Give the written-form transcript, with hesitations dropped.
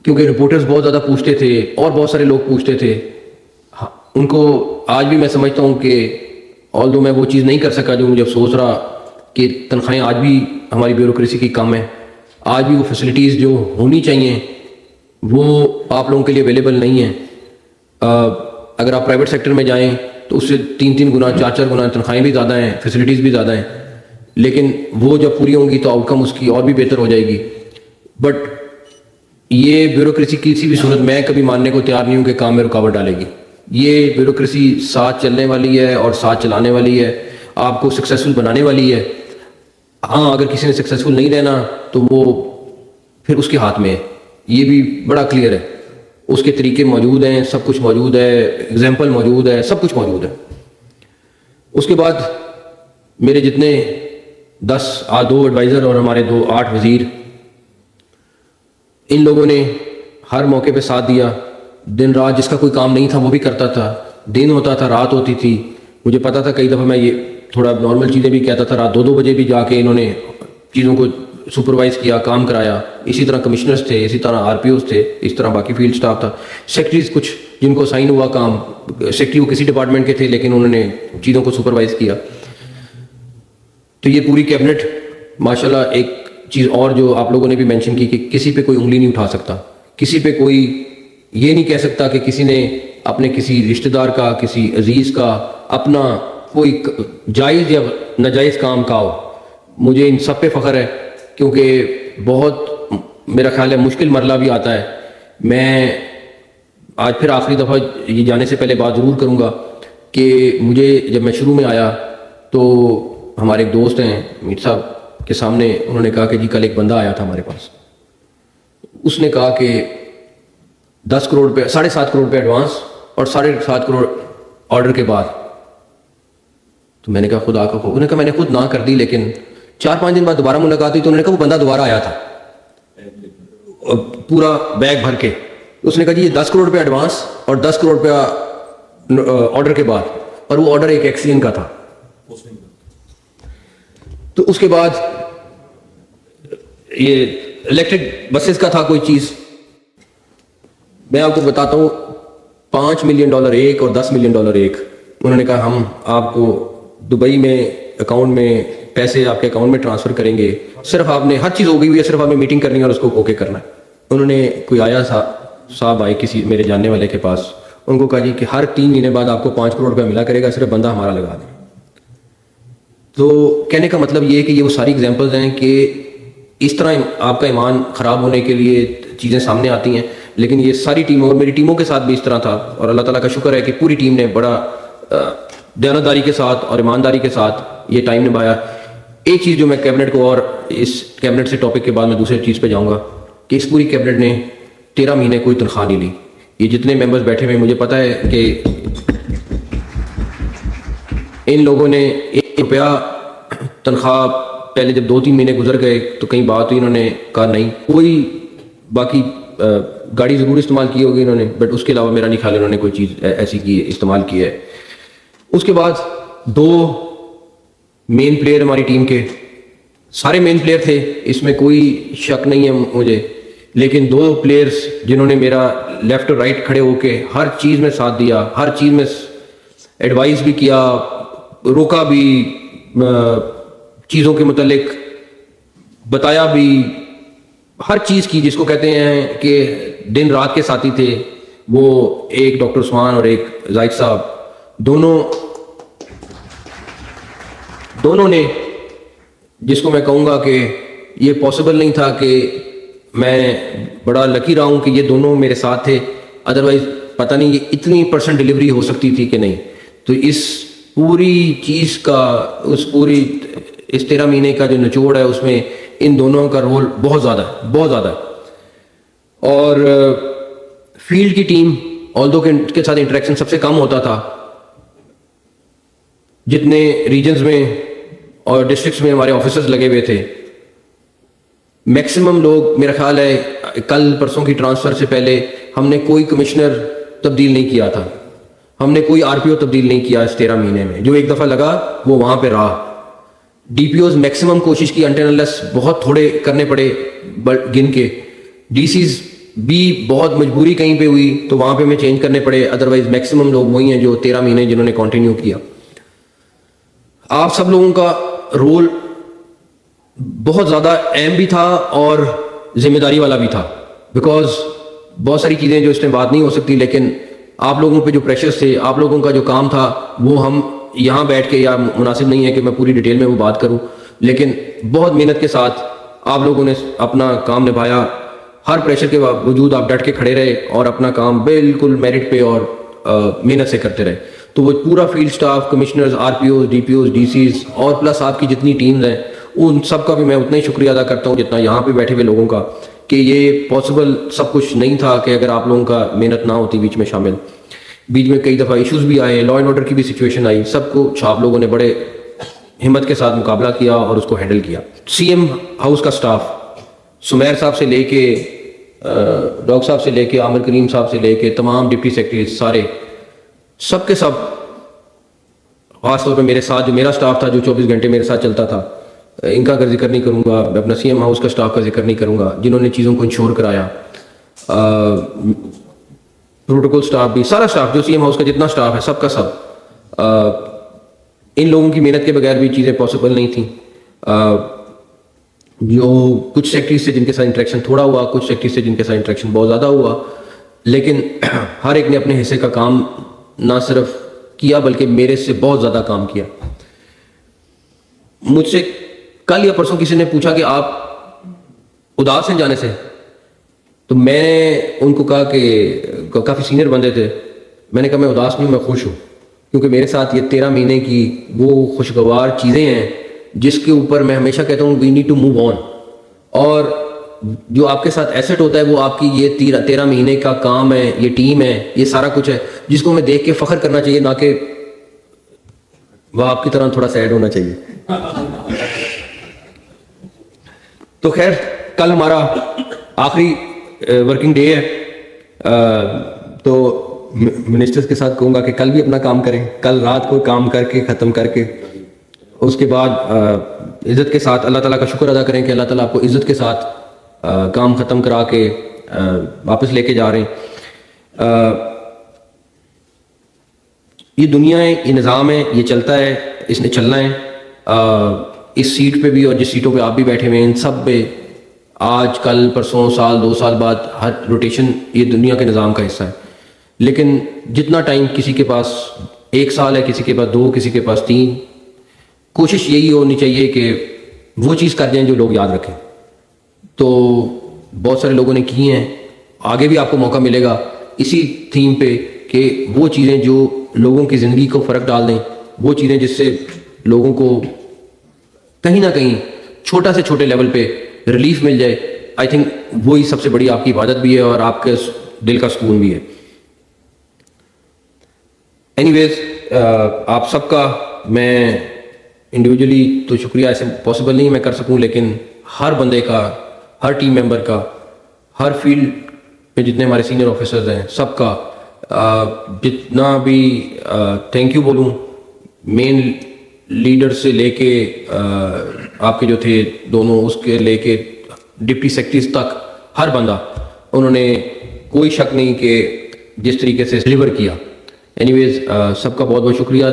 کیونکہ رپورٹرز بہت زیادہ پوچھتے تھے اور بہت سارے لوگ پوچھتے تھے. ان کو آج بھی میں سمجھتا ہوں کہ آلدو میں وہ چیز نہیں کر سکا جو مجھے افسوس رہا کہ تنخواہیں آج بھی ہماری بیوروکریسی کی کم ہیں. آج بھی وہ فیسلٹیز جو ہونی چاہیے وہ آپ لوگوں کے لیے اویلیبل نہیں ہیں. اگر آپ پرائیویٹ سیکٹر میں جائیں تو اس سے 3 گنا 4 گنا تنخواہیں بھی زیادہ ہیں, فیسلٹیز بھی زیادہ ہیں, لیکن وہ جب پوری ہوں گی تو آؤٹ کم اس کی اور بھی بہتر ہو جائے گی. بٹ یہ بیوروکریسی کسی بھی صورت میں کبھی ماننے کو تیار نہیں ہوں کہ کام میں رکاوٹ ڈالے گی. یہ بیوروکریسی ساتھ چلنے والی ہے اور ساتھ چلانے والی ہے, آپ کو سکسیزفل بنانے والی ہے. ہاں اگر کسی نے سکسیزفل نہیں رہنا تو وہ پھر اس کے ہاتھ میں ہے, یہ بھی بڑا کلیئر ہے. اس کے طریقے موجود ہیں, سب کچھ موجود ہے, ایگزامپل موجود ہے, سب کچھ موجود ہے. اس کے بعد میرے جتنے 2 ایڈوائزر اور ہمارے 8 وزیر, ان لوگوں نے ہر موقع پہ ساتھ دیا. دن رات جس کا کوئی کام نہیں تھا وہ بھی کرتا تھا, دن ہوتا تھا رات ہوتی تھی. مجھے پتا تھا کئی دفعہ میں یہ تھوڑا نارمل چیزیں بھی کہتا تھا, رات 2 بجے بھی جا کے انہوں نے چیزوں کو سپروائز کیا, کام کرایا. اسی طرح کمشنرز تھے, اسی طرح RPOs تھے, اس طرح باقی فیلڈ سٹاف تھا, سیکٹریز کچھ جن کو سائن ہوا کام, سیکٹری وہ کسی ڈپارٹمنٹ کے تھے لیکن انہوں نے چیزوں کو سپروائز کیا. تو یہ پوری کیبنٹ ماشاءاللہ. ایک چیز اور جو آپ لوگوں نے بھی مینشن کی کہ کسی پہ کوئی انگلی نہیں اٹھا سکتا, کسی پہ کوئی یہ نہیں کہہ سکتا کہ کسی نے اپنے کسی رشتہ دار کا, کسی عزیز کا اپنا کوئی جائز یا ناجائز کام کا ہو. مجھے ان سب پہ فخر ہے کیونکہ بہت میرا خیال ہے مشکل مرحلہ بھی آتا ہے. میں آج پھر آخری دفعہ یہ جانے سے پہلے بات ضرور کروں گا کہ مجھے جب میں شروع میں آیا تو ہمارے ایک دوست ہیں میر صاحب کے سامنے انہوں نے کہا کہ جی کل ایک بندہ آیا تھا ہمارے پاس, اس نے کہا کہ 10 کروڑ روپے 7.5 کروڑ روپے ایڈوانس اور 7.5 کروڑ آرڈر کے بعد. تو میں نے کہا خدا کا, انہوں نے کہا میں نے خود نہ کر دی, لیکن 4-5 دن بعد دوبارہ ملاقات ہوئی تو انہوں نے کہا وہ بندہ دوبارہ آیا تھا پورا بیگ بھر کے. اس نے کہا جی یہ 10 کروڑ روپے ایڈوانس اور 10 کروڑ روپیہ آرڈر کے بعد, اور وہ آرڈر ایک ایکسیڈنٹ کا تھا. تو اس کے بعد یہ الیکٹرک بسز کا تھا کوئی چیز. میں آپ کو بتاتا ہوں, $5 ملین ایک اور $10 ملین ایک. انہوں نے کہا ہم آپ کو دبئی میں اکاؤنٹ میں پیسے آپ کے اکاؤنٹ میں ٹرانسفر کریں گے, صرف آپ نے ہر چیز ہو گئی ہوئی ہے, صرف آپ نے میٹنگ کرنی ہے اور اس کو اوکے کرنا ہے. انہوں نے کوئی آیا صاحب آئے کسی میرے جاننے والے کے پاس, ان کو کہا جی کہ ہر 3 مہینے بعد آپ کو 5 کروڑ روپے ملا کرے گا, صرف بندہ ہمارا لگا دیں. تو کہنے کا مطلب یہ ہے کہ یہ وہ ساری ایگزامپلز ہیں کہ اس طرح آپ کا ایمان خراب ہونے کے لیے چیزیں سامنے آتی ہیں. لیکن یہ ساری ٹیموں اور میری ٹیموں کے ساتھ بھی اس طرح تھا, اور اللہ تعالیٰ کا شکر ہے کہ پوری ٹیم نے بڑا دیانتداری کے ساتھ اور ایمانداری کے ساتھ یہ ٹائم نبھایا. ایک چیز جو میں کیبنٹ کو, اور اس کیبنٹ سے ٹاپک کے بعد میں دوسری چیز پہ جاؤں گا, کہ اس پوری کیبنٹ نے 13 مہینے کوئی تنخواہ نہیں لی. یہ جتنے ممبرز بیٹھے ہوئے, مجھے پتا ہے کہ ان لوگوں نے $1 تنخواہ پہلے جب 2-3 مہینے گزر گئے تو کہیں بات ہوئی, انہوں نے کہا نہیں کوئی, باقی گاڑی ضرور استعمال کی ہوگی انہوں نے, بٹ اس کے علاوہ میرا نہیں خیال انہوں نے کوئی چیز ایسی کی استعمال کی ہے. اس کے بعد 2 مین پلیئر ہماری ٹیم کے, سارے مین پلیئر تھے, اس میں کوئی شک نہیں ہے مجھے, لیکن 2 پلیئرز جنہوں نے میرا لیفٹ اور رائٹ کھڑے ہو کے ہر چیز میں ساتھ دیا, ہر چیز میں ایڈوائز بھی کیا, روکا بھی, چیزوں کے متعلق بتایا بھی, ہر چیز کی, جس کو کہتے ہیں کہ دن رات کے ساتھی تھے. وہ ایک ڈاکٹر عثمان اور ایک زاہد صاحب, دونوں نے, جس کو میں کہوں گا کہ یہ پاسبل نہیں تھا, کہ میں بڑا لکی رہا ہوں کہ یہ دونوں میرے ساتھ تھے, ادروائز پتہ نہیں یہ اتنی % ڈلیوری ہو سکتی تھی کہ نہیں. تو اس پوری چیز کا, اس 13 مہینے کا جو نچوڑ ہے اس میں ان دونوں کا رول بہت زیادہ ہے. اور فیلڈ کی ٹیم آلدو کے ساتھ انٹریکشن سب سے کم ہوتا تھا. جتنے ریجنز میں اور ڈسٹرکٹس میں ہمارے آفیسرز لگے ہوئے تھے, میکسیمم لوگ, میرا خیال ہے کل پرسوں کی ٹرانسفر سے پہلے ہم نے کوئی کمشنر تبدیل نہیں کیا تھا, ہم نے کوئی RPO تبدیل نہیں کیا اس 13 مہینے میں. جو ایک دفعہ لگا وہ وہاں پہ رہا. DPOs میکسیمم کوشش کی, انٹرنلس بہت تھوڑے کرنے پڑے گن کے. DCs بھی بہت مجبوری کہیں پہ ہوئی تو وہاں پہ میں چینج کرنے پڑے, ادروائز میکسیمم لوگ وہی ہیں جو 13 مہینے جنہوں نے کنٹینیو کیا. آپ سب لوگوں کا رول بہت زیادہ اہم بھی تھا اور ذمہ داری والا بھی تھا, بیکاز بہت ساری چیزیں جو اس میں بات نہیں ہو سکتی, لیکن آپ لوگوں پہ جو پریشرز تھے, آپ لوگوں کا جو کام تھا, وہ ہم یہاں بیٹھ کے, یا مناسب نہیں ہے کہ میں پوری ڈیٹیل میں وہ بات کروں, لیکن بہت محنت کے ساتھ آپ لوگوں نے اپنا کام نبھایا. ہر پریشر کے باوجود آپ ڈٹ کے کھڑے رہے اور اپنا کام بالکل میرٹ پہ اور محنت سے کرتے رہے. تو وہ پورا field staff, commissioners, R P Os, D P Os, D Cs, اور پلس آپ کی جتنی ٹیمز ہیں, ان سب کا بھی میں اتنا ہی شکریہ ادا کرتا ہوں جتنا یہاں پہ بیٹھے ہوئے لوگوں کا, کہ یہ پاسبل سب کچھ نہیں تھا کہ اگر آپ لوگوں کا محنت نہ ہوتی بیچ میں شامل. بیچ میں کئی دفعہ ایشوز بھی آئے, لا اینڈ آرڈر کی بھی سچویشن آئی, سب کو آپ لوگوں نے بڑے ہمت کے ساتھ مقابلہ کیا اور اس کو ہینڈل کیا. سی ایم ہاؤس کا سٹاف, سمیر صاحب سے لے کے ڈاکٹر صاحب سے لے کے عامر کریم صاحب سے لے کے تمام ڈپٹی سیکرٹریز, سارے سب کے سب, خاص طور پہ میرے ساتھ جو میرا سٹاف تھا جو 24 گھنٹے میرے ساتھ چلتا تھا, ان کا اگر ذکر نہیں کروں گا, میں اپنا سی ایم ہاؤس کا سٹاف کا ذکر نہیں کروں گا, جنہوں نے چیزوں کو انشور کرایا. پروٹوکول سٹاف بھی, سارا سٹاف جو سی ایم ہاؤس کا جتنا سٹاف ہے سب کا سب, ان لوگوں کی محنت کے بغیر بھی چیزیں پاسبل نہیں تھیں. جو کچھ سیکٹریز سے جن کے ساتھ انٹریکشن تھوڑا ہوا, کچھ سیکٹریز سے جن کے ساتھ انٹریکشن بہت زیادہ ہوا, لیکن ہر ایک نے اپنے حصے کا کام نہ صرف کیا بلکہ میرے سے بہت زیادہ کام کیا. مجھ سے کل یا پرسوں کسی نے پوچھا کہ آپ اداس ہیں جانے سے, تو میں نے ان کو کہا کہ کافی سینئر بندے تھے, میں نے کہا میں اداس نہیں ہوں, میں خوش ہوں, کیونکہ میرے ساتھ یہ 13 مہینے کی وہ خوشگوار چیزیں ہیں جس کے اوپر میں ہمیشہ کہتا ہوں we need to move on. اور جو آپ کے ساتھ ایسٹ ہوتا ہے وہ آپ کی یہ 13 مہینے کا کام ہے, یہ ٹیم ہے, یہ سارا کچھ ہے جس کو ہمیں دیکھ کے فخر کرنا چاہیے, نہ کہ وہ آپ کی طرح تھوڑا سیڈ ہونا چاہیے. تو خیر, کل ہمارا آخری ورکنگ ڈے ہے, تو منسٹرز کے ساتھ کہوں گا کہ کل بھی اپنا کام کریں, کل رات کو کام کر کے ختم کر کے اس کے بعد عزت کے ساتھ اللہ تعالیٰ کا شکر ادا کریں کہ اللہ تعالیٰ آپ کو عزت کے ساتھ کام ختم کرا کے واپس لے کے جا رہے ہیں. یہ دنیا ہے, یہ نظام ہے, یہ چلتا ہے, اس نے چلنا ہے. اس سیٹ پہ بھی اور جس سیٹوں پہ آپ بھی بیٹھے ہوئے ہیں, ان سب پہ آج کل پرسوں سال 2 سال بعد ہر روٹیشن یہ دنیا کے نظام کا حصہ ہے. لیکن جتنا ٹائم کسی کے پاس 1 سال ہے, کسی کے پاس 2, کسی کے پاس 3, کوشش یہی ہونی چاہیے کہ وہ چیز کر دیں جو لوگ یاد رکھیں. تو بہت سارے لوگوں نے کی ہیں, آگے بھی آپ کو موقع ملے گا اسی تھیم پہ کہ وہ چیزیں جو لوگوں کی زندگی کو فرق ڈال دیں, وہ چیزیں جس سے لوگوں کو کہیں نہ کہیں چھوٹا سے چھوٹے لیول پہ ریلیف مل جائے. آئی تھنک وہی سب سے بڑی آپ کی عبادت بھی ہے اور آپ کے دل کا سکون بھی ہے. اینی ویز, آپ سب کا میں انڈیویجولی تو شکریہ ایسے پاسبل نہیں میں کر سکوں, لیکن ہر بندے کا, ہر ٹیم ممبر کا, ہر فیلڈ میں جتنے ہمارے سینئر آفیسرز ہیں سب کا جتنا بھی تھینک یو بولوں, مین لیڈر سے لے کے آپ کے جو تھے دونوں, اس کے لے کے ڈپٹی سیکرٹریز تک, ہر بندہ انہوں نے کوئی شک نہیں کہ جس طریقے سے ڈلیور کیا. اینی ویز, سب کا بہت بہت شکریہ.